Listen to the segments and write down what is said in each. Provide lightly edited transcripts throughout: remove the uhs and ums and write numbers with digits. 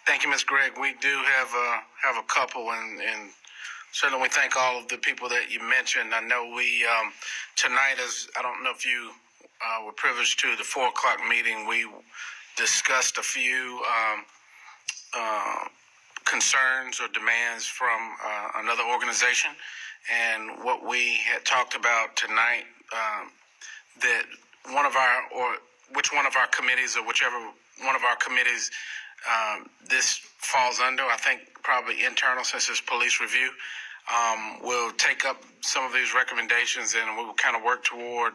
Thank you, Ms. Gregg. We do have a couple, and certainly we thank all of the people that you mentioned. I know we tonight, as I don't know if you were privileged to the 4 o'clock meeting, we discussed a few concerns or demands from another organization, and what we had talked about tonight, that which one of our committees or whichever one of our committees this falls under. I think probably internal, since it's police review. We'll take up some of these recommendations, and we will kind of work toward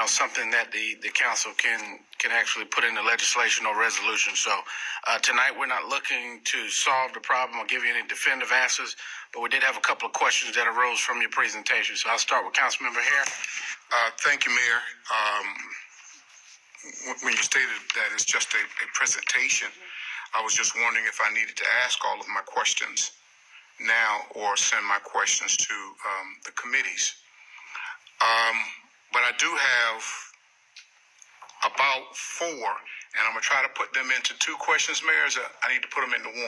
something that the council can actually put into legislation or resolution. So tonight we're not looking to solve the problem or give you any definitive answers, but we did have a couple of questions that arose from your presentation. So I'll start with Councilmember Hare. Thank you, Mayor. When you stated that it's just a presentation, I was just wondering if I needed to ask all of my questions now or send my questions to the committees. But I do have about 4, and I'm going to try to put them into 2 questions, Mayor. I need to put them into 1.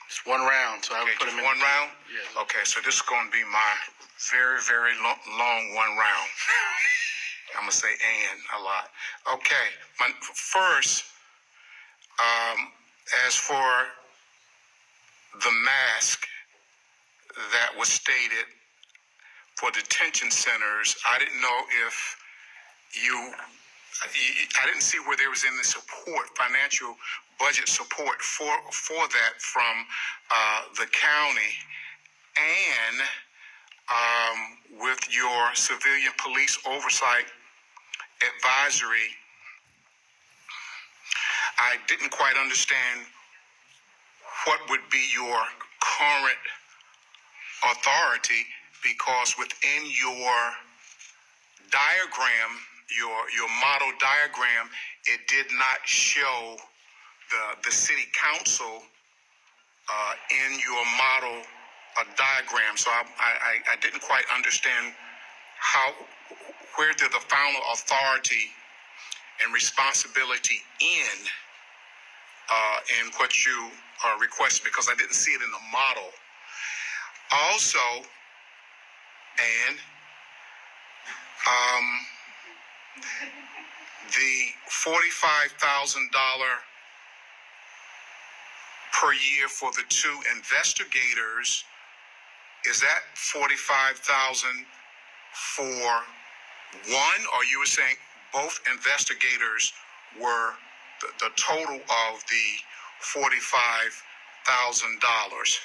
It's one round, so I'll put them in one round? Yes. Okay, so this is going to be my very, very long one round. I'm going to say "and" a lot. Okay, first, as for the mask that was stated for detention centers, I didn't know if I didn't see where there was any support, financial budget support for that from the county, and with your Civilian Police Oversight Advisory, I didn't quite understand what would be your current authority, because within your diagram, your model diagram, it did not show the city council in your model diagram. So I didn't quite understand where did the final authority and responsibility end in what you requested, because I didn't see it in the model. Also, and the $45,000 per year for the 2 investigators, is that $45,000 for one, or you were saying both investigators were the total of the $45,000?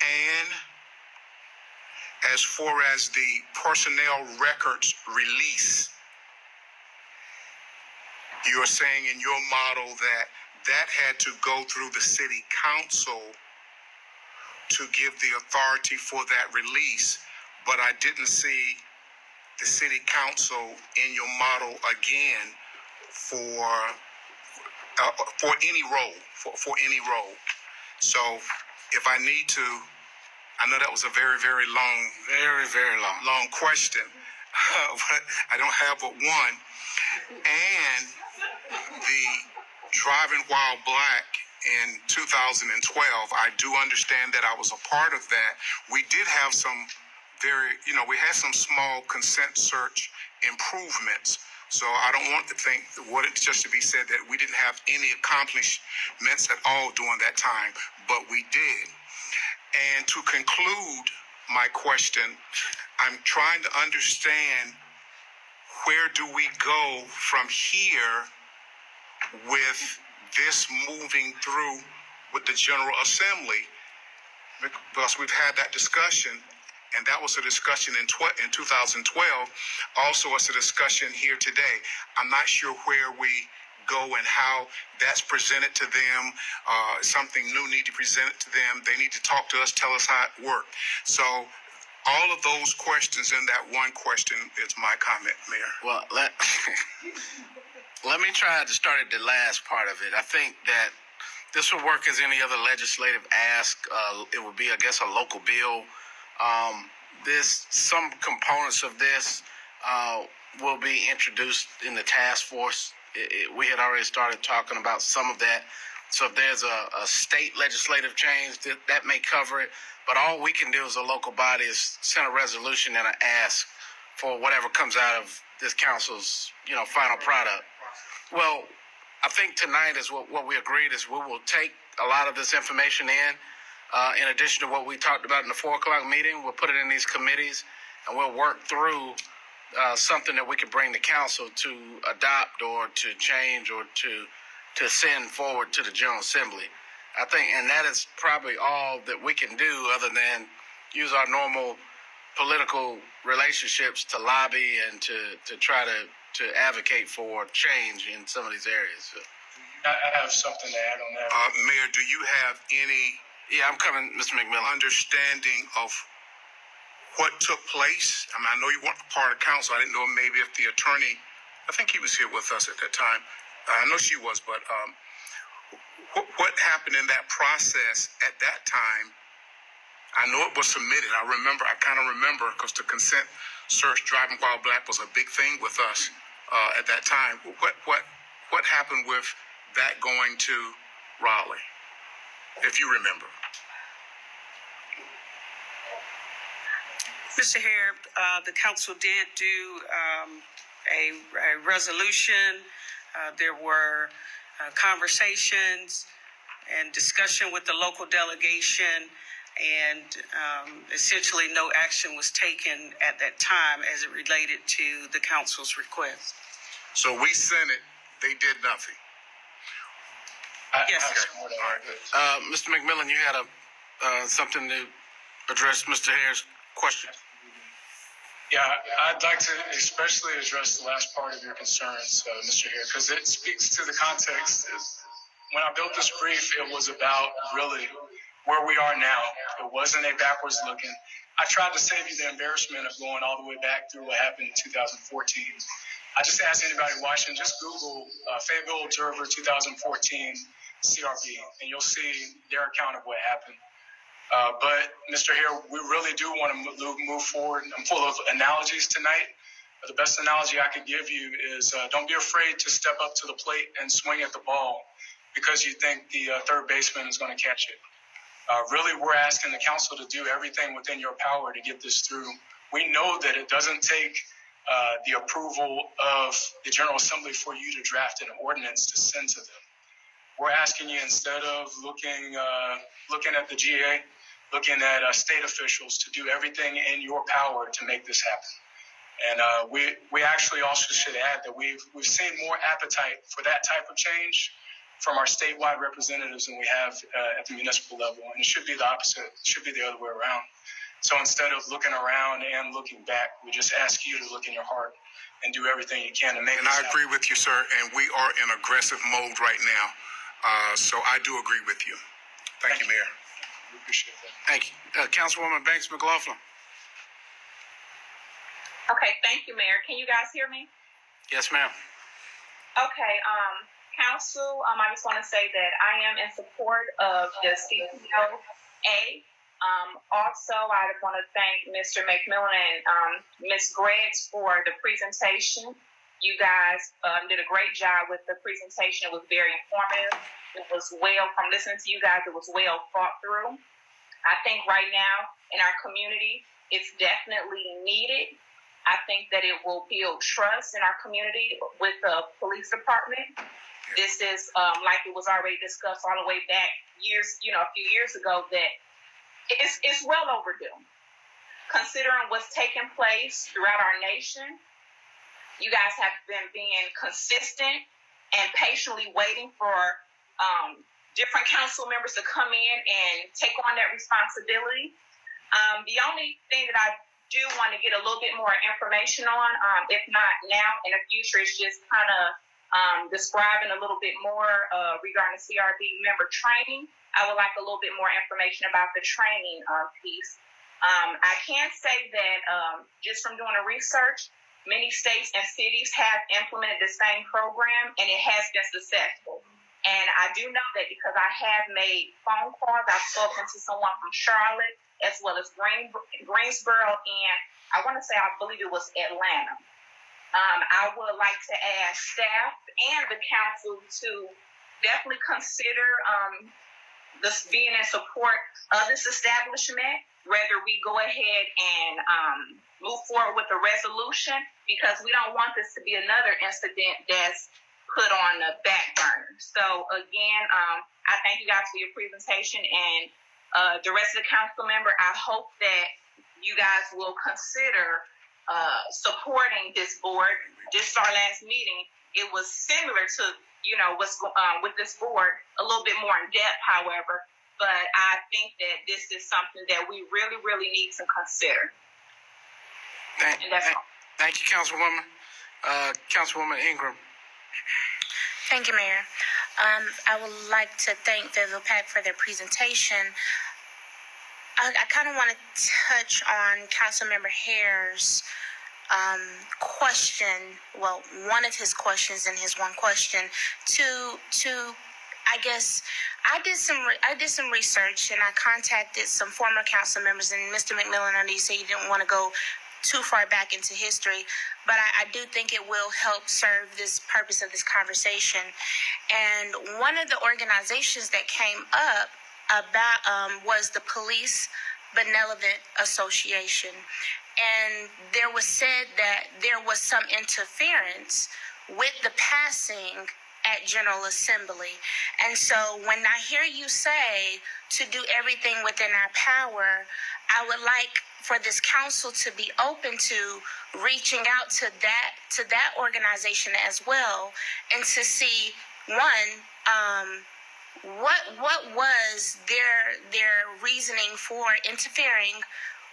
And as far as the personnel records release, you're saying in your model that had to go through the city council to give the authority for that release, but I didn't see the city council in your model again for any role, for any role. So if I need to, I know that was a very, very long, long question, but I don't have but one. And the Driving While Black in 2012, I do understand that I was a part of that. We did have some we had some small consent search improvements. So I don't want to think just to be said that we didn't have any accomplishments at all during that time, but we did. And to conclude my question, I'm trying to understand, where do we go from here with this moving through with the General Assembly? Because we've had that discussion, and that was a discussion in 2012. Also, it's a discussion here today. I'm not sure where we go and how that's presented to them. Something new need to present it to them. They need to talk to us, tell us how it worked. So all of those questions in that one question is my comment, Mayor. Well, let me try to start at the last part of it. I think that this will work as any other legislative ask. It would be, I guess, a local bill. Some components of this will be introduced in the task force. We had already started talking about some of that. So if there's a state legislative change, that may cover it. But all we can do as a local body is send a resolution and an ask for whatever comes out of this council's, final product. Well, I think tonight is what we agreed is we will take a lot of this information in addition to what we talked about in the 4 o'clock meeting. We'll put it in these committees and we'll work through something that we could bring the council to adopt or to change or to send forward to the General Assembly. I think, and that is probably all that we can do other than use our normal political relationships to lobby and to try to advocate for change in some of these areas. I have something to add on that. Mayor, do you have any Yeah, I'm coming, Mr. McMillan. understanding of what took place? I mean, I know you weren't part of council. I didn't know maybe if the attorney, I think he was here with us at that time. I know she was, but what happened in that process at that time? I know it was submitted. I kind of remember because the consent search driving while black was a big thing with us at that time. What happened with that going to Raleigh, if you remember? Mr. Hare, the council did do a resolution. There were conversations and discussion with the local delegation, and essentially no action was taken at that time as it related to the council's request. So we sent it. They did nothing. Yes, sir. Mr. McMillan, you had something to address Mr. Hare's question. Yeah, I'd like to especially address the last part of your concerns, Mr. Hare, because it speaks to the context. When I built this brief, it was about really where we are now. It wasn't a backwards looking. I tried to save you the embarrassment of going all the way back through what happened in 2014. I just ask anybody watching, just Google Fayetteville Observer 2014 CRB, and you'll see their account of what happened. But, Mr. Hare, we really do want to move forward. I'm full of analogies tonight. The best analogy I could give you is don't be afraid to step up to the plate and swing at the ball because you think the third baseman is going to catch it. Really, we're asking the council to do everything within your power to get this through. We know that it doesn't take the approval of the General Assembly for you to draft an ordinance to send to them. We're asking you, instead of looking at the GA, looking at state officials, to do everything in your power to make this happen. And we actually also should add that we've seen more appetite for that type of change from our statewide representatives than we have at the municipal level. And it should be the opposite. It should be the other way around. So instead of looking around and looking back, we just ask you to look in your heart and do everything you can to make And this I happen. agree with you, sir, and we are in aggressive mode right now. So I do agree with you. Thank you, Mayor. We appreciate that. Thank you. Councilwoman Banks McLaughlin. Okay, thank you, Mayor. Can you guys hear me? Yes, ma'am. Okay, Council, I just want to say that I am in support of the CPOA. Also, I want to thank Mr. McMillan and Ms. Greggs for the presentation. You guys did a great job with the presentation. It was very informative. It was from listening to you guys, it was well thought through. I think right now in our community, it's definitely needed. I think that it will build trust in our community with the police department. This is, like it was already discussed all the way back a few years ago, that it's well overdue. Considering what's taking place throughout our nation, you guys have been being consistent and patiently waiting for different council members to come in and take on that responsibility. The only thing that I do want to get a little bit more information on, if not now, in the future, is just kind of describing a little bit more regarding the CRB member training. I would like a little bit more information about the training piece. I can say that just from doing the research, many states and cities have implemented the same program, and it has been successful. And I do know that because I have made phone calls. I've spoken to someone from Charlotte as well as Greensboro, and I want to say, I believe it was Atlanta. I would like to ask staff and the council to definitely consider this being in support of this establishment, whether we go ahead and move forward with a resolution, because we don't want this to be another incident that's put on the back burner. So again, I thank you guys for your presentation, and the rest of the council member, I hope that you guys will consider supporting this board. Just our last meeting, it was similar to, what's with this board, a little bit more in depth, however, but I think that this is something that we really, really need to consider. Thank you, Councilwoman. Councilwoman Ingram. Thank you, Mayor. I would like to thank Fayetteville PACT for their presentation. I kind of want to touch on Councilmember Hare's question. Well, one of his questions in his one question to I guess I did some research, and I contacted some former council members. And Mr. McMillan, I know you say you didn't want to go too far back into history, but I do think it will help serve this purpose of this conversation. And one of the organizations that came up about was the Police Benevolent Association. And there was said that there was some interference with the passing at General Assembly. And so when I hear you say to do everything within our power, I would like for this council to be open to reaching out to that organization as well, and to see what was their reasoning for interfering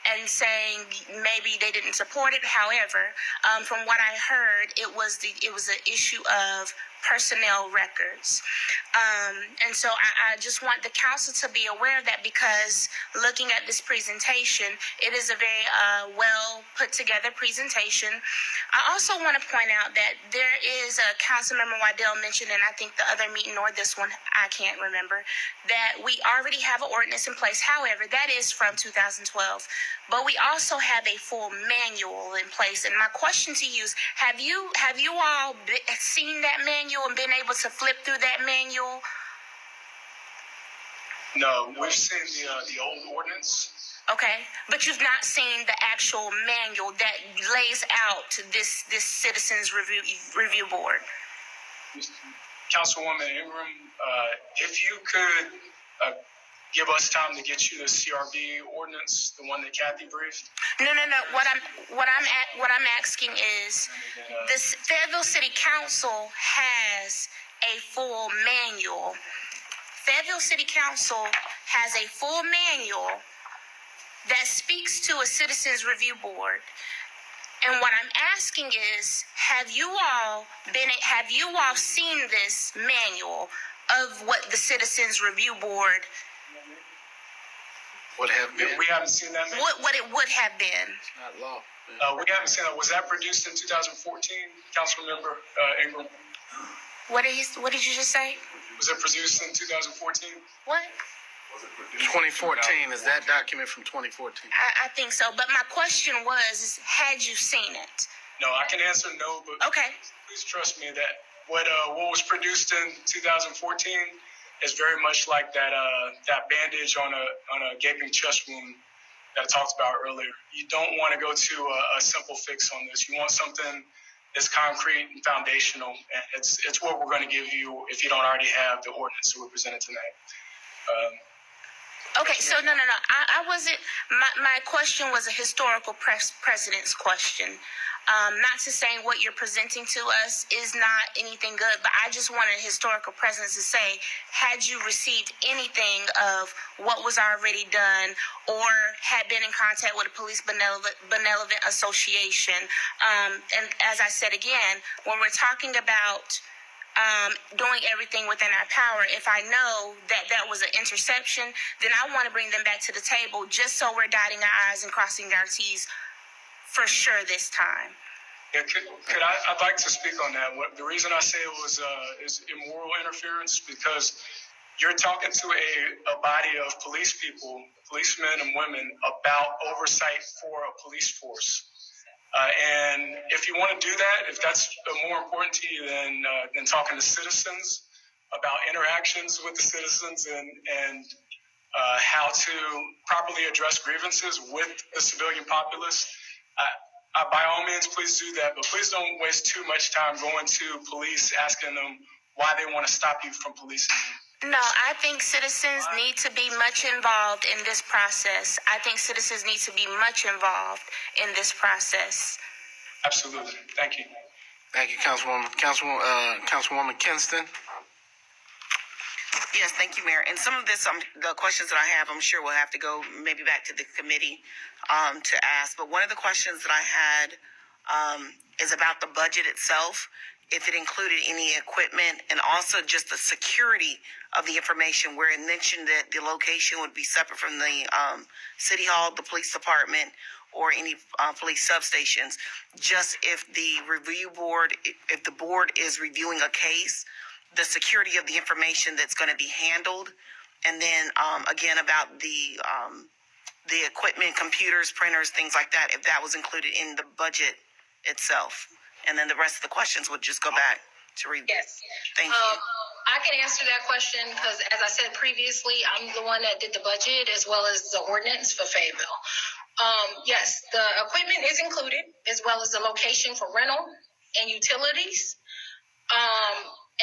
and saying maybe they didn't support it. However, from what I heard, it was an issue of personnel records. And so I just want the council to be aware of that, because looking at this presentation, it is a very well put together presentation. I also want to point out that there is a Councilmember Waddell mentioned, and I think the other meeting or this one, I can't remember, that we already have an ordinance in place. However, that is from 2012. But we also have a full manual in place. And my question to you is, have you all seen that manual and been able to flip through that manual? No, we've seen the old ordinance. Okay, but you've not seen the actual manual that lays out this Citizens Review Board. Councilwoman Ingram, if you could give us time to get you the CRB ordinance, the one that Kathy briefed. No. What I'm asking is, this Fayetteville City Council has a full manual. Fayetteville City Council has a full manual that speaks to a Citizens Review Board. And what I'm asking is, have you all seen this manual of what the Citizens Review Board Would have been. We haven't seen that manual. what it would have been? It's not law. We haven't seen that. Was that produced in 2014, Councilmember Ingram? What did you just say? Was it produced in 2014? What? 2014 is that document from 2014? I think so. But my question was, had you seen it? No, I can answer no, but Okay. please trust me that what was produced in 2014 is very much like that bandage on a gaping chest wound that I talked about earlier. You don't want to go to a simple fix on this. You want something that's concrete and foundational, and it's what we're going to give you if you don't already have the ordinance that we presented tonight. Okay, so no. I wasn't. My question was a historical precedence question. Not to say what you're presenting to us is not anything good, but I just wanted a historical precedence to say, had you received anything of what was already done, or had been in contact with a Police Benevolent Association? And as I said again, when we're talking about doing everything within our power, if I know that was an interception, then I want to bring them back to the table, just so we're dotting our I's and crossing our T's for sure this time. Yeah, I'd like to speak on that. The reason I say it was is immoral interference, because you're talking to a body of police people, policemen and women, about oversight for a police force. And if you want to do that, if that's more important to you than talking to citizens, about interactions with the citizens and how to properly address grievances with the civilian populace, by all means, please do that. But please don't waste too much time going to police asking them why they want to stop you from policing you. No, I think citizens need to be much involved in this process. I think citizens need to be much involved in this process. Absolutely. Thank you. Thank you, Councilwoman Kinston. Yes, thank you, Mayor. And some of this, the questions that I have, I'm sure we'll have to go maybe back to the committee to ask. But one of the questions that I had is about the budget itself, if it included any equipment, and also just the security of the information, where it mentioned that the location would be separate from the City Hall, the police department, or any police substations. Just if the review board, if the board is reviewing a case, the security of the information that's going to be handled, and then again about the equipment, computers, printers, things like that, if that was included in the budget itself, and then the rest of the questions would just go back to review. Yes. Thank you. I can answer that question because, as I said previously, I'm the one that did the budget as well as the ordinance for Fayetteville. Yes, the equipment is included as well as the location for rental and utilities.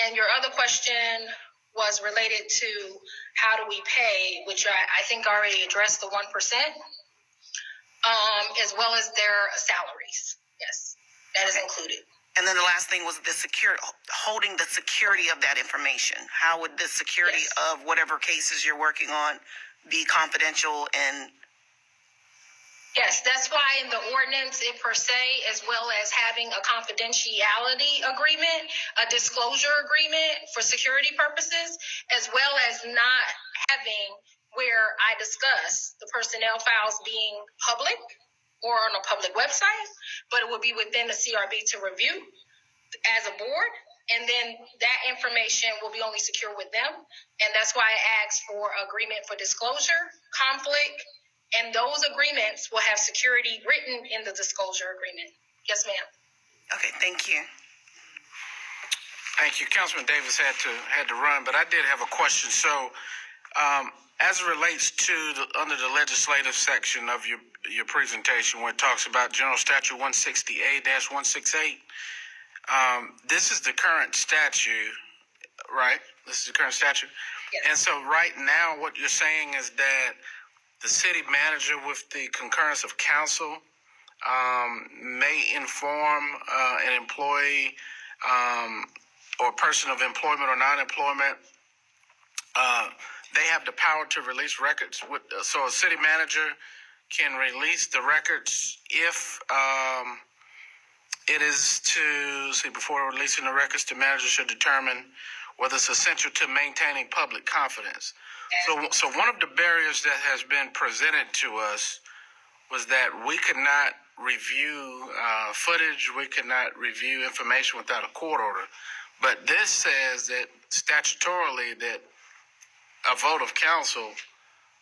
And your other question was related to how do we pay, which I think I already addressed the 1%, as well as their salaries. Yes, that is included. And then the last thing was the holding the security of that information. How would the security of whatever cases you're working on be confidential? And yes, that's why in the ordinance it per se, as well as having a confidentiality agreement, a disclosure agreement for security purposes, as well as not having where I discuss the personnel files being public or on a public website, but it will be within the CRB to review as a board. And then that information will be only secure with them. And that's why I asked for agreement for disclosure, conflict, and those agreements will have security written in the disclosure agreement. Yes, ma'am. okay, thank you. Thank you. Councilman Davis had to run, but I did have a question. So, as it relates to under the legislative section of your presentation, where it talks about General Statute 160A-168, this is the current statute, right? This is the current statute. Yes. And so, right now, what you're saying is that the city manager, with the concurrence of council, may inform an employee or person of employment or non-employment. They have the power to release records. So a city manager can release the records if it is to, before releasing the records, the manager should determine whether it's essential to maintaining public confidence. So one of the barriers that has been presented to us was that we could not review footage, we could not review information without a court order. But this says that statutorily that a vote of council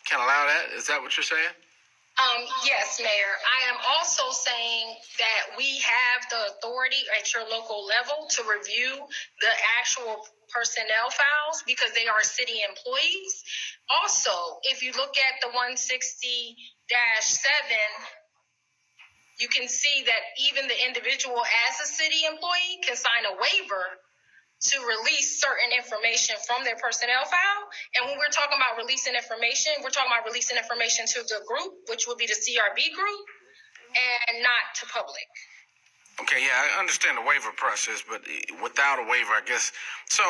can allow that. Is that what you're saying? Yes, Mayor. I am also saying that we have the authority at your local level to review the actual personnel files because they are city employees. Also, if you look at the 160-7, you can see that even the individual as a city employee can sign a waiver to release certain information from their personnel file. And when we're talking about releasing information, we're talking about releasing information to the group, which would be the CRB group, and not to public. Okay, yeah, I understand the waiver process, but without a waiver, I guess. So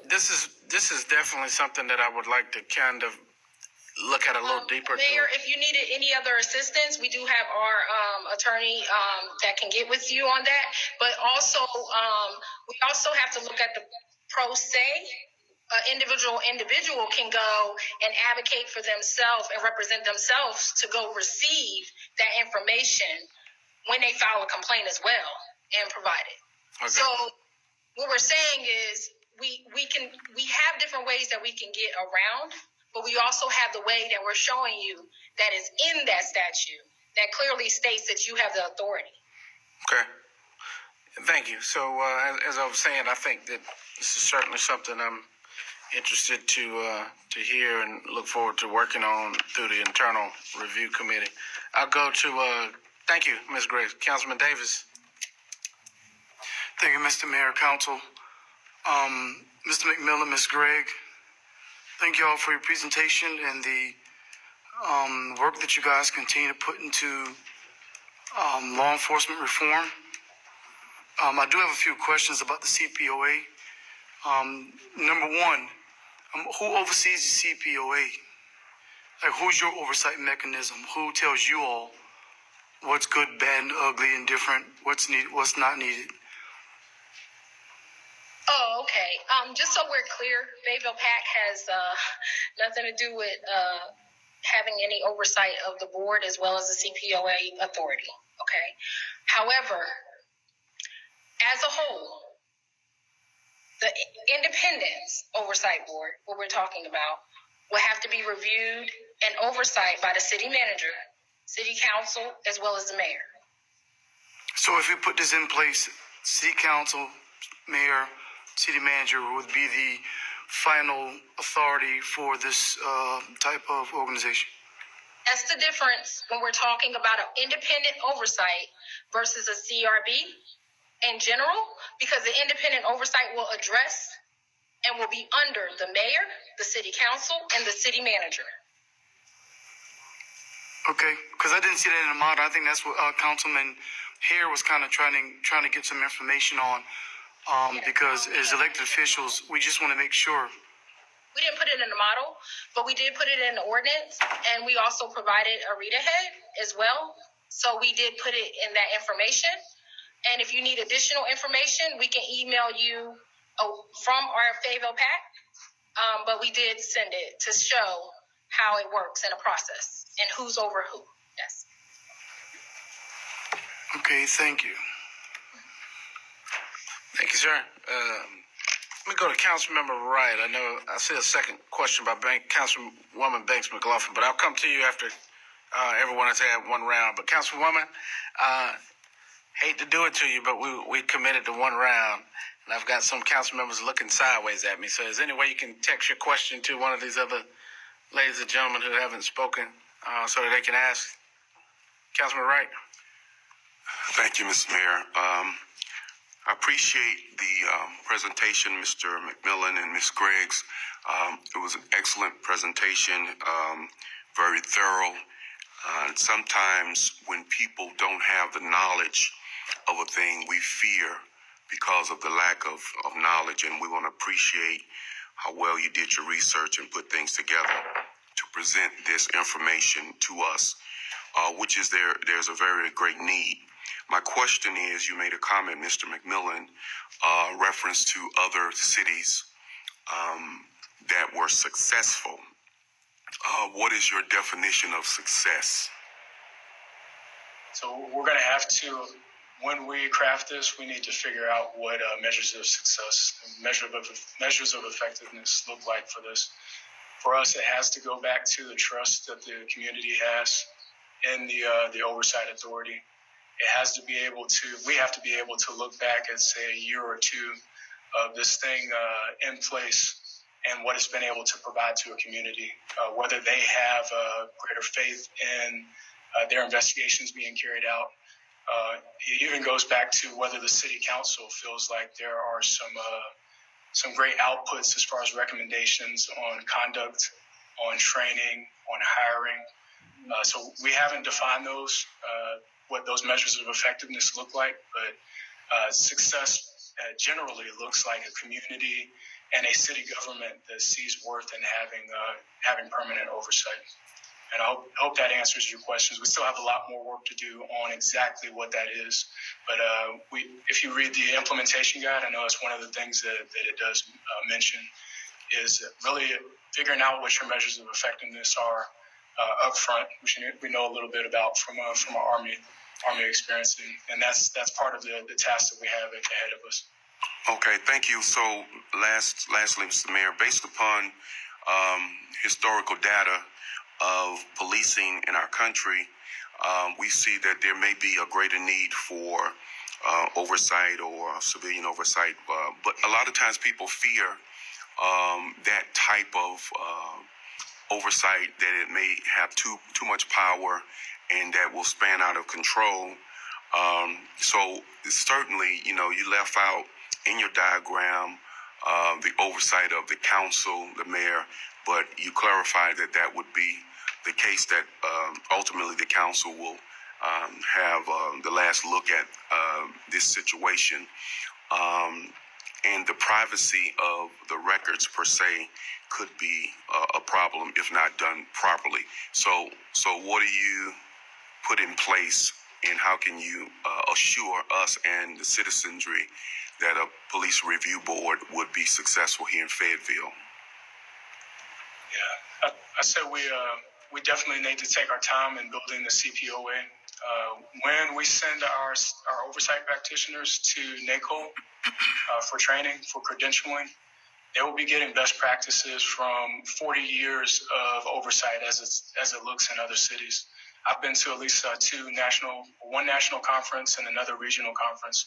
this is definitely something that I would like to kind of look at a little deeper. Mayor, if you needed any other assistance, we do have our attorney that can get with you on that. But also, we also have to look at the pro se. Individual can go and advocate for themselves and represent themselves to go receive that information when they file a complaint as well and provide it. Okay. So what we're saying is we have different ways that we can get around. But we also have the way that we're showing you that is in that statute that clearly states that you have the authority. Okay. Thank you. So as I was saying, I think that this is certainly something I'm interested to hear and look forward to working on through the internal review committee. I'll go to thank you, Ms. Griggs. Councilman Davis. Thank you, Mr. Mayor, Council. Mr. McMillan, Ms. Gregg, thank you all for your presentation and the work that you guys continue to put into law enforcement reform. I do have a few questions about the CPOA. Number one, who oversees the CPOA? Like, who's your oversight mechanism? Who tells you all what's good, bad, and ugly, and different, what's needed, what's not needed? Oh, okay. Just so we're clear, Fayetteville PACT has nothing to do with having any oversight of the board as well as the CPOA authority. Okay. However, as a whole, the Independent Oversight Board, what we're talking about, will have to be reviewed and oversight by the city manager, city council, as well as the mayor. So if we put this in place, city council, mayor, city manager would be the final authority for this type of organization. That's the difference when we're talking about an independent oversight versus a CRB in general, because the independent oversight will address and will be under the mayor, the city council, and the city manager. Okay, because I didn't see that in the model. I think that's what Councilman Hare was kind of trying to get some information on. Because as elected officials, we just want to make sure. We didn't put it in the model, but we did put it in the ordinance, and we also provided a read-ahead as well. So we did put it in that information. And if you need additional information, we can email you from our Fayetteville PACT, but we did send it to show how it works in a process and who's over who. Yes. Okay, thank you. Thank you, sir. Let me go to Councilmember Wright. I know I see a second question by Councilwoman Banks McLaughlin, but I'll come to you after everyone has had one round. But Councilwoman, hate to do it to you, but we committed to one round, and I've got some council members looking sideways at me. So is there any way you can text your question to one of these other ladies and gentlemen who haven't spoken so that they can ask? Councilman Wright. Thank you, Mr. Mayor. I appreciate the presentation, Mr. McMillan and Ms. Griggs. It was an excellent presentation, very thorough. Sometimes when people don't have the knowledge of a thing, we fear because of the lack of knowledge, and we want to appreciate how well you did your research and put things together to present this information to us, which is there's a very great need. My question is, you made a comment, Mr. McMillan, reference to other cities that were successful. What is your definition of success? So we're going to have to, when we craft this, we need to figure out what measures of success, measures of effectiveness look like for this. For us, it has to go back to the trust that the community has in the oversight authority. It has to be able to, we have to be able to look back at, say, a year or two of this thing in place and what it's been able to provide to a community, whether they have greater faith in their investigations being carried out. It even goes back to whether the city council feels like there are some great outputs as far as recommendations on conduct, on training, on hiring. So we haven't defined those, what those measures of effectiveness look like, but success generally looks like a community and a city government that sees worth in having permanent oversight. And I hope that answers your questions. We still have a lot more work to do on exactly what that is. But if you read the implementation guide, I know it's one of the things that it does mention is really figuring out what your measures of effectiveness are up front, which we know a little bit about from our Army experience. And that's part of the task that we have ahead of us. Okay, thank you. So lastly, Mr. Mayor, based upon historical data of policing in our country, we see that there may be a greater need for oversight or civilian oversight, but a lot of times people fear that type of oversight, that it may have too much power and that will span out of control. So certainly, you left out in your diagram the oversight of the council, the mayor, but you clarified that would be the case, that ultimately the council will have the last look at this situation. And the privacy of the records per se could be a problem if not done properly. So what do you put in place, and how can you assure us and the citizenry that a police review board would be successful here in Fayetteville? Yeah, I said we definitely need to take our time in building the CPOA. When we send our oversight practitioners to NACO for training, for credentialing, they will be getting best practices from 40 years of oversight as it looks in other cities. I've been to at least one national conference and another regional conference,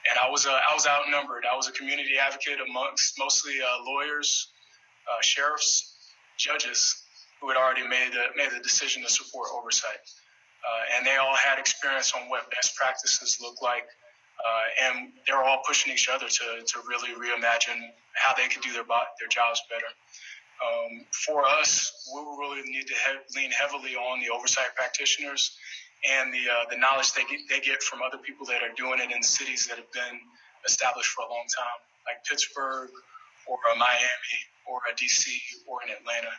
and I was outnumbered. I was a community advocate amongst mostly lawyers, sheriffs, judges who had already made the decision to support oversight, and they all had experience on what best practices look like, and they were all pushing each other to really reimagine how they could do their jobs better. For us, we really need to lean heavily on the oversight practitioners and the knowledge they get from other people that are doing it in cities that have been established for a long time, like Pittsburgh or Miami or DC or in Atlanta.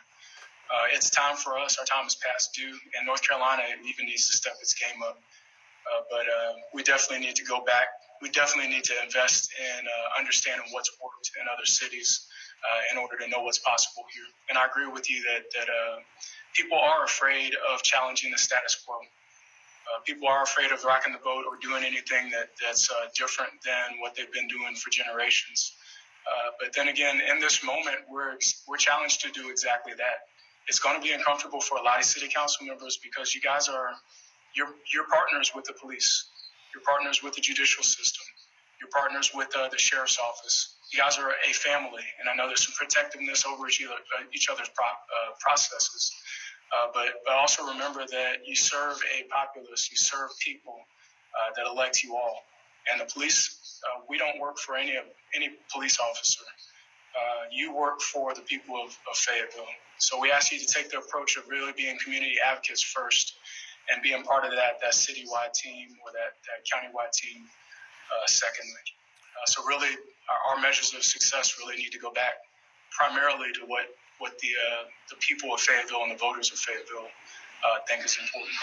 It's time for us. Our time is past due, and North Carolina even needs to step its game up. But we definitely need to go back. We definitely need to invest in understanding what's worked in other cities in order to know what's possible here. And I agree with you that people are afraid of challenging the status quo. People are afraid of rocking the boat or doing anything that's different than what they've been doing for generations. But then again, in this moment, we're challenged to do exactly that. It's going to be uncomfortable for a lot of city council members because you guys you're partners with the police. You're partners with the judicial system. You're partners with the sheriff's office. You guys are a family, and I know there's some protectiveness over each other's processes. But also remember that you serve a populace, you serve people that elect you all. And the police, we don't work for any police officer. You work for the people of Fayetteville. So we ask you to take the approach of really being community advocates first and being part of that citywide team or that countywide team secondly. So really, our measures of success really need to go back primarily to what the people of Fayetteville and the voters of Fayetteville think is important.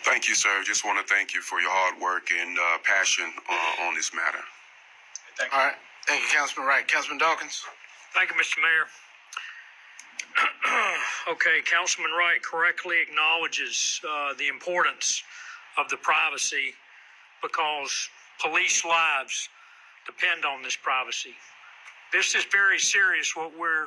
Thank you, sir. Just want to thank you for your hard work and passion on this matter. Thank you. All right. Thank you, Councilman Wright. Councilman Dawkins. Thank you, Mr. Mayor. Okay, Councilman Wright correctly acknowledges the importance of the privacy because police lives depend on this privacy. This is very serious, what we're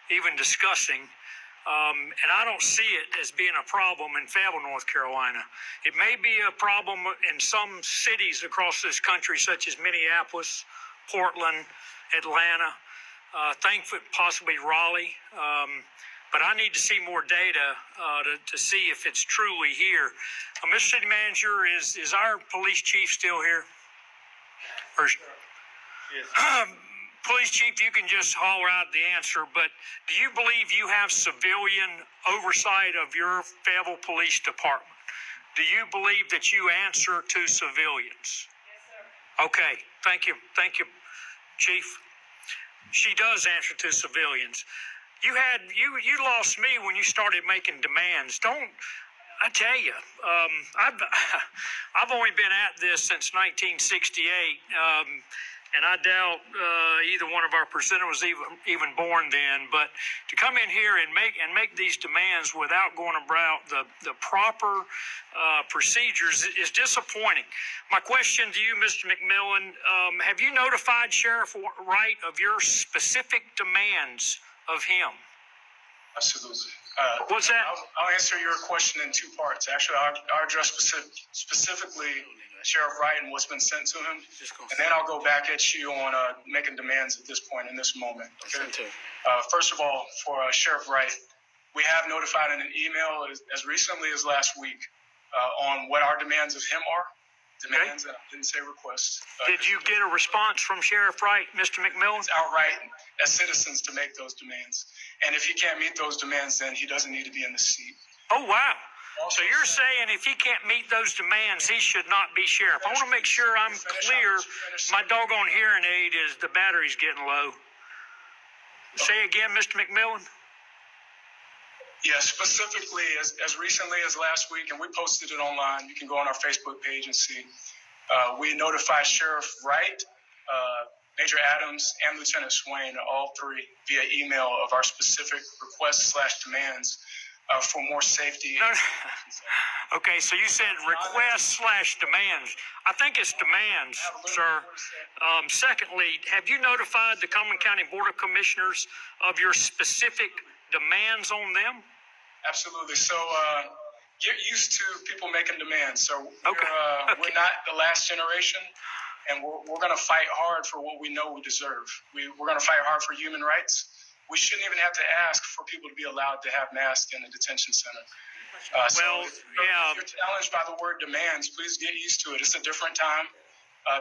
even discussing, and I don't see it as being a problem in Fayetteville, North Carolina. It may be a problem in some cities across this country, such as Minneapolis, Portland, Atlanta, thankfully possibly Raleigh, but I need to see more data to see if it's truly here. Mr. City Manager, is our police chief still here? Yes. Police chief, you can just holler out the answer, but do you believe you have civilian oversight of your Fayetteville Police Department? Do you believe that you answer to civilians? Yes, sir. Okay, thank you, Chief. She does answer to civilians. You lost me when you started making demands. I tell you, I've only been at this since 1968, and I doubt either one of our presenters was even born then. But to come in here and make these demands without going about the proper procedures is disappointing. My question to you, Mr. McMillan, have you notified Sheriff Wright of your specific demands of him? Absolutely. What's that? I'll answer your question in two parts. Actually, I'll address specifically Sheriff Wright and what's been sent to him, and then I'll go back at you on making demands at this point in this moment. Okay. First of all, for Sheriff Wright, we have notified in an email as recently as last week on what our demands of him are. Demands, and I didn't say requests. Did you get a response from Sheriff Wright, Mr. McMillan? Outright as citizens to make those demands. And if he can't meet those demands, then he doesn't need to be in the seat. Oh, wow. So you're saying if he can't meet those demands, he should not be sheriff. I want to make sure I'm clear. My doggone hearing aid is the battery's getting low. Say again, Mr. McMillan. Yeah, specifically as recently as last week, and we posted it online. You can go on our Facebook page and see. We notified Sheriff Wright, Major Adams, and Lieutenant Swain, all three, via email of our specific requests/demands for more safety. No. Okay, so you said requests/demands. I think it's demands, sir. Secondly, have you notified the Cumberland County Board of Commissioners of your specific demands on them? Absolutely. So get used to people making demands. So Okay. We're not the last generation, and we're going to fight hard for what we know we deserve. We're going to fight hard for human rights. We shouldn't even have to ask for people to be allowed to have masks in the detention center. If you're challenged by the word demands, please get used to it. It's a different time.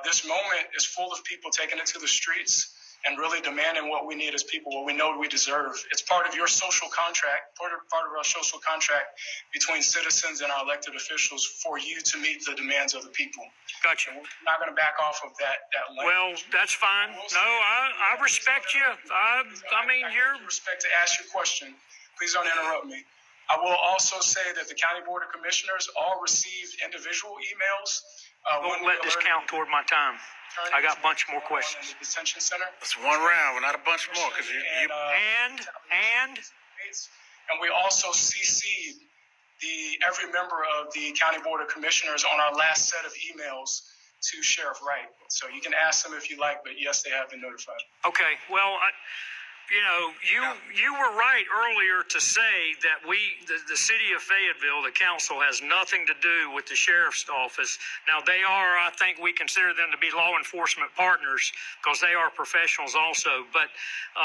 This moment is full of people taking it to the streets and really demanding what we need as people, what we know we deserve. It's part of your social contract, part of our social contract between citizens and our elected officials for you to meet the demands of the people. Gotcha. And we're not going to back off of that language. Well, that's fine. No, I respect you. I mean, you're... respect to ask your question. Please don't interrupt me. I will also say that the County Board of Commissioners all received individual emails. Don't let this count toward my time. I got a bunch more questions. In the detention center. It's one round, but not a bunch more, because And we also CC'd every member of the County Board of Commissioners on our last set of emails to Sheriff Wright. So you can ask them if you like, but yes, they have been notified. okay, well, you were right earlier to say that the city of Fayetteville, the council, has nothing to do with the sheriff's office. Now, they are, I think we consider them to be law enforcement partners because they are professionals also. But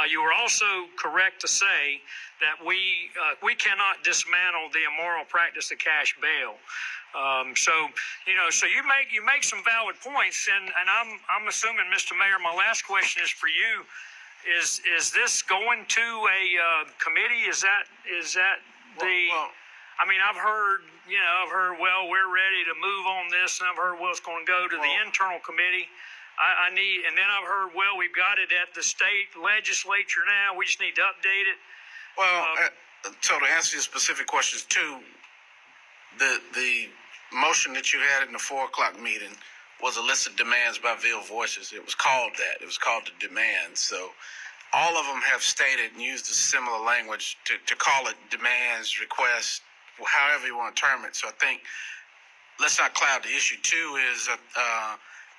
you were also correct to say that we cannot dismantle the immoral practice of cash bail. So you make some valid points, and I'm assuming, Mr. Mayor, my last question is for you. Is this going to a committee? Is that the? Well, I mean, I've heard, well, we're ready to move on this, and I've heard, well, it's going to go to the internal committee. And then I've heard, well, we've got it at the state legislature now. We just need to update it. Well, so to answer your specific questions too, the motion that you had in the 4 o'clock meeting was a list of demands by Ville Voices. It was called that. It was called the demands. So all of them have stated and used a similar language to call it demands, requests, however you want to term it. So I think let's not cloud the issue. Two is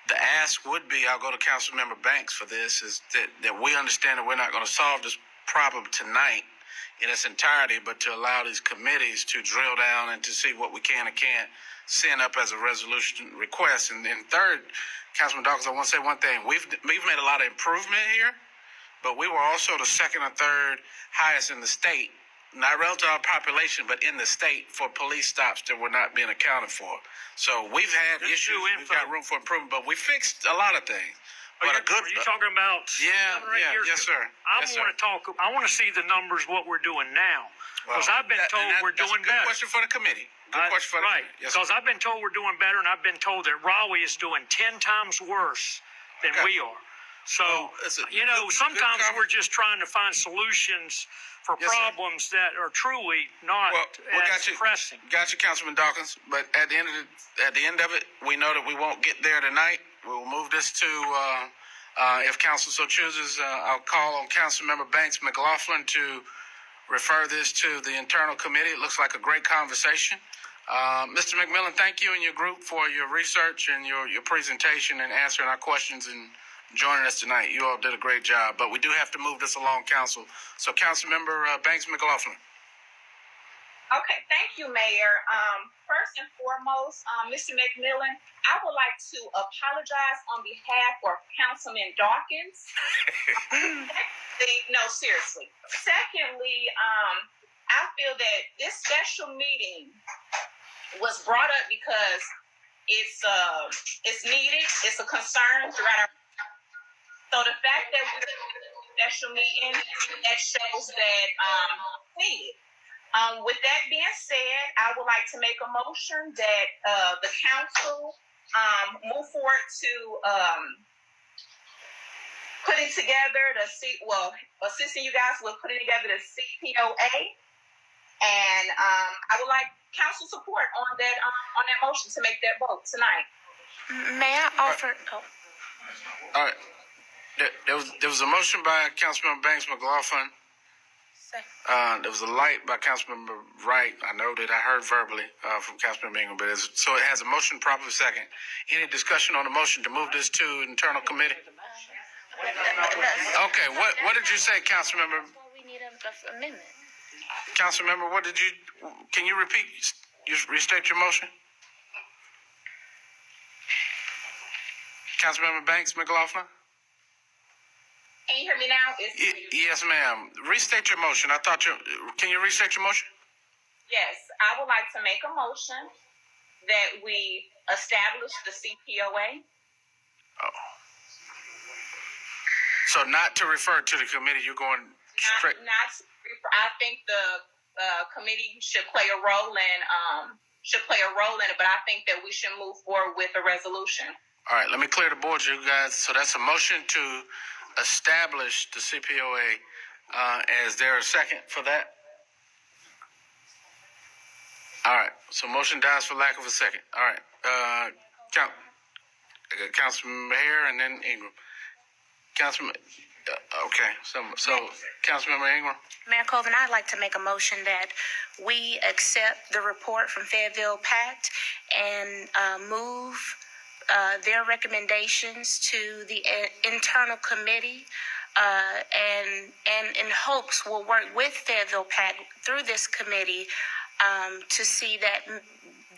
the ask would be, I'll go to Councilmember Banks for this, is that we understand that we're not going to solve this problem tonight in its entirety, but to allow these committees to drill down and to see what we can and can't send up as a resolution request. And then third, Councilman Dawkins, I want to say one thing. We've made a lot of improvement here, but we were also the second or third highest in the state, not relative to our population, but in the state for police stops that were not being accounted for. So we've had issues. We've got room for improvement, but we fixed a lot of things. But are you talking about 7 or 8 years yes, ago? sir. I want to see the numbers, what we're doing now. Because I've been told we're doing better. Good question for the committee. Good question for the committee. Yes, because I've been told we're doing better, and I've been told that Raleigh is doing 10 times worse than we are. So, sometimes we're just trying to find solutions for problems that are truly not as pressing. Got you, Councilman Dawkins. But at the end of it, we know that we won't get there tonight. We will move this to, if council so chooses, I'll call on Councilmember Banks McLaughlin to refer this to the internal committee. It looks like a great conversation. Mr. McMillan, thank you and your group for your research and your presentation and answering our questions and joining us tonight. You all did a great job, but we do have to move this along, Council. So, Councilmember Banks McLaughlin. Okay, thank you, Mayor. First and foremost, Mr. McMillan, I would like to apologize on behalf of Councilman Dawkins. No, seriously. Secondly, I feel that this special meeting was brought up because it's needed. It's a concern throughout our. So the fact that we're having a special meeting, that shows that needed. With that being said, I would like to make a motion that the council move forward to putting together assisting you guys with putting together the CPOA, and I would like council support on that motion to make that vote tonight. May I offer? Oh. All right. There was a motion by Councilmember Banks McLaughlin. There was a light by Councilmember Wright. I know that I heard verbally from Councilmember Ingram, but so it has a motion properly second. Any discussion on the motion to move this to internal committee? Okay, what did you say, Councilmember? We need an amendment. Councilmember, can you repeat, restate your motion? Councilmember Banks McLaughlin? Can you hear me now? Yes, ma'am. Restate your motion. Can you restate your motion? Yes, I would like to make a motion that we establish the CPOA. Oh. So not to refer to the committee, you're going straight. I think the committee should play a role in it, but I think that we should move forward with a resolution. All right, let me clear the board, you guys. So that's a motion to establish the CPOA. Is there a second for that? All right, so motion dies for lack of a second. All right, Councilman Hare and then Ingram. Councilman, okay, so Councilmember Ingram. Mayor Colvin, I'd like to make a motion that we accept the report from Fayetteville PACT and move their recommendations to the internal committee, and in hopes we'll work with Fayetteville PACT through this committee to see that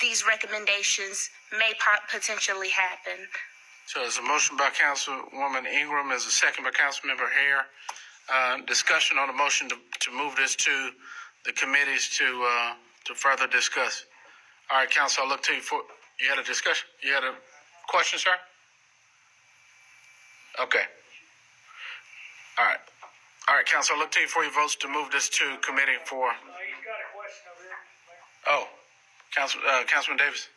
these recommendations may potentially happen. So there's a motion by Councilwoman Ingram, there's a second by Councilmember Hare. Discussion on the motion to move this to the committees to further discuss. All right, Council, I'll look to you for, you had a discussion? You had a question, sir? Okay. All right, Council, I'll look to you for your votes to move this to committee for. He's got a question over there. Oh, Councilman Davis.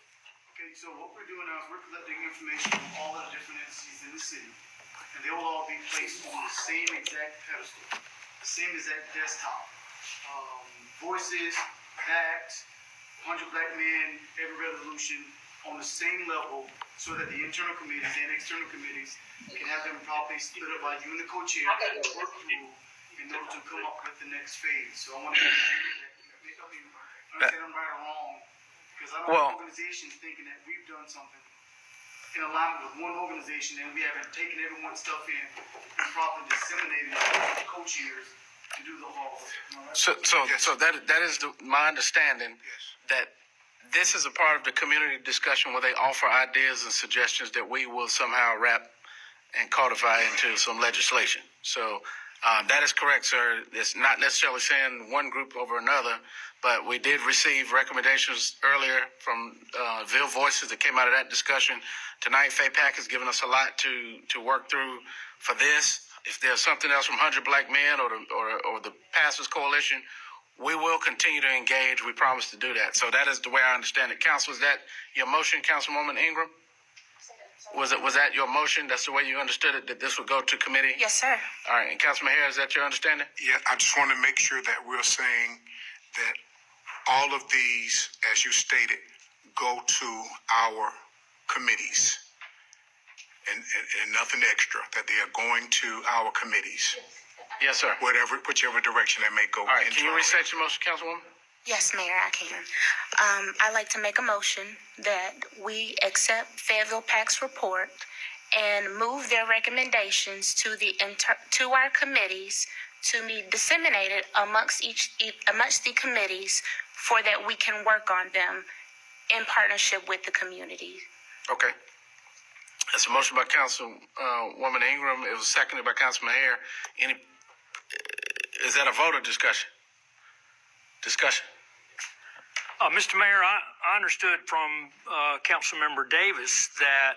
Okay, so what we're doing now is we're collecting information from all of the different entities in the city, and they will all be placed on the same exact pedestal, the same exact desktop. Voices, PACT, 100 Black Men, every resolution on the same level, so that the internal committees and external committees can have them properly split up by you and the co-chair and work through in order to come up with the next phase. So I want to make sure that understand I'm right or wrong. Because I don't want organizations thinking that we've done something in alignment with one organization and we haven't taken everyone's stuff in and properly disseminated it to the co-chairs to do the whole. So that is my understanding, that this is a part of the community discussion where they offer ideas and suggestions that we will somehow wrap and codify into some legislation. So that is correct, sir. It's not necessarily saying one group over another, but we did receive recommendations earlier from Ville Voices that came out of that discussion. Tonight, FAPAC has given us a lot to work through for this. If there's something else from 100 Black Men or the Pastors Coalition, we will continue to engage. We promise to do that. So that is the way I understand it. Council, is that your motion, Councilwoman Ingram? Was that your motion? That's the way you understood it, that this would go to committee? Yes, sir. All right. And Councilman Hare, is that your understanding? Yeah, I just want to make sure that we're saying that all of these, as you stated, go to our committees and nothing extra, that they are going to our committees. Yes, sir. Whichever direction they may go. All right. Can you restate your motion, Councilwoman? Yes, Mayor, I can. I'd like to make a motion that we accept Fayetteville PACT's report and move their recommendations to to our committees to be disseminated amongst the committees, for that we can work on them in partnership with the community. Okay. That's a motion by Councilwoman Ingram. It was seconded by Councilman Hare. Is that a vote or discussion? Discussion. Mr. Mayor, I understood from Councilmember Davis that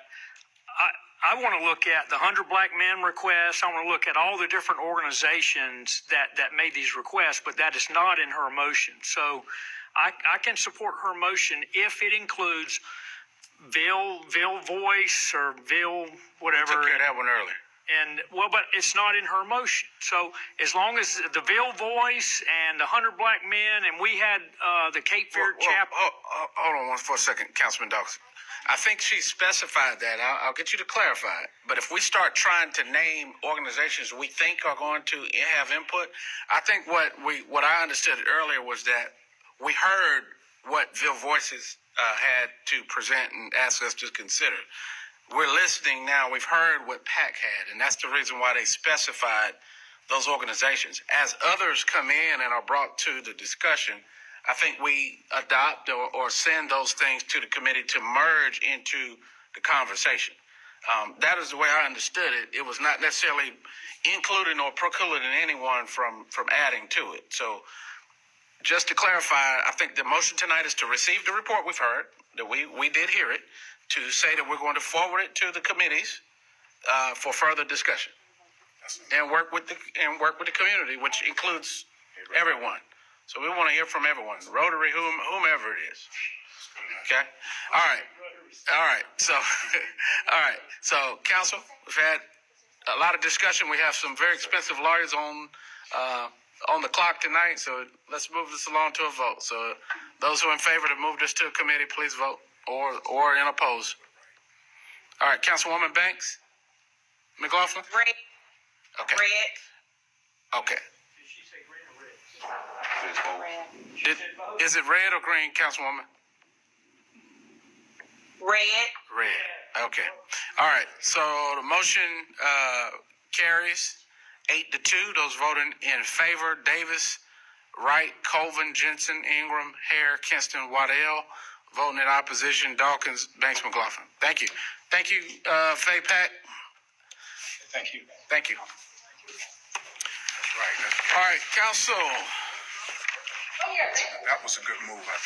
I want to look at the 100 Black Men requests. I want to look at all the different organizations that made these requests, but that is not in her motion. So I can support her motion if it includes Ville Voice or Ville whatever. Took care of that one earlier. But it's not in her motion. So as long as the Ville Voice and the 100 Black Men, and we had the Cape Fear Chapel. Hold on for a second, Councilman Dawson. I think she specified that. I'll get you to clarify it. But if we start trying to name organizations we think are going to have input, I think what I understood earlier was that we heard what Ville Voices had to present and ask us to consider. We're listening now. We've heard what PAC had, and that's the reason why they specified those organizations. As others come in and are brought to the discussion, I think we adopt or send those things to the committee to merge into the conversation. That is the way I understood it. It was not necessarily including or precluding anyone from adding to it. So just to clarify, I think the motion tonight is to receive the report we've heard, that we did hear it, to say that we're going to forward it to the committees for further discussion, and work with the community, which includes everyone. So we want to hear from everyone, Rotary, whomever it is. Okay. All right. So, all right. So, council, we've had a lot of discussion. We have some very expensive lawyers on the clock tonight. So let's move this along to a vote. So those who are in favor to move this to a committee, please vote, or in oppose. All right. Councilwoman Banks, McLaughlin. Red. Okay. Red. Okay. Is it red or green, Councilwoman? Red. Red. Okay. All right. So the motion carries 8-2. Those voting in favor: Davis, Wright, Colvin, Jensen, Ingram, Hare, Kinston, Waddell. Voting in opposition: Dawkins, Banks, McLaughlin. Thank you. Thank you, Faye PACT. Thank you. Thank you. All right, Council. That was a good move, I think.